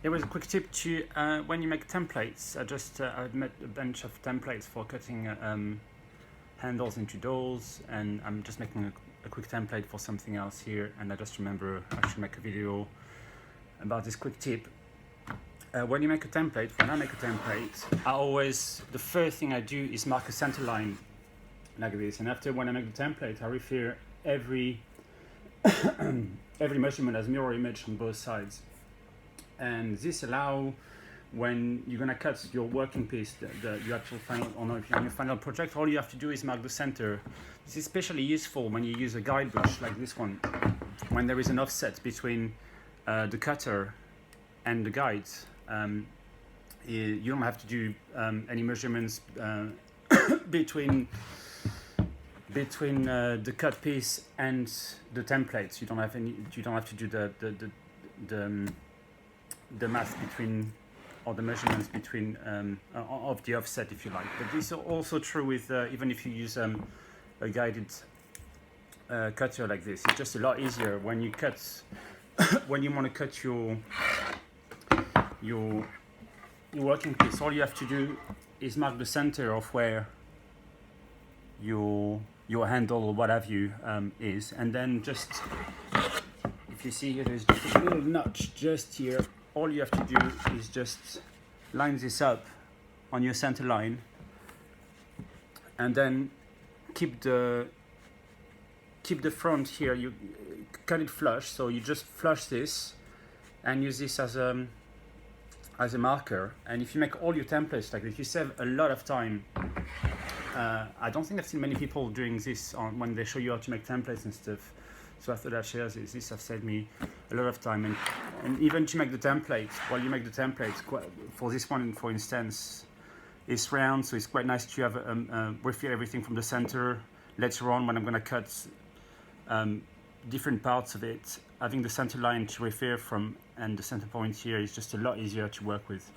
it was a quick tip to when you make templates. I've made a bunch of templates for cutting handles into doors, and I'm just making a quick template for something else here. And I just remember I should make a video about this quick tip. When you make a template, when I make a template, the first thing I do is mark a center line like this. And after, when I make the template, I refer every every measurement as mirror image on both sides. And this allows, when you're gonna cut your working piece, the actual final, or no, if you're on your final project, all you have to do is mark the center. This is especially useful when you use a guide brush like this one, when there is an offset between the cutter and the guides. You don't have to do any measurements between the cut piece and the templates. You don't have to do the math between, or the measurements between of the offset, if you like. But this is also true with even if you use a guided cutter like this. It's just a lot easier when you cut when you want to cut your working piece. All you have to do is mark the center of where your handle or what have you is, and then just, if you see here, there's just a little notch just here. All you have to do is just line this up on your center line, and then keep the front here. You cut it flush, so you just flush this and use this as a marker. And if you make all your templates like this, you save a lot of time. I don't think I've seen many people doing this when they show you how to make templates and stuff. So I thought I'd share this. This has saved me a lot of time. And even to make the templates, while you make the templates, for this one, for instance, it's round, so it's quite nice to have refill everything from the center. Later on, when I'm going to cut different parts of it, having the center line to refer from and the center point here is just a lot easier to work with.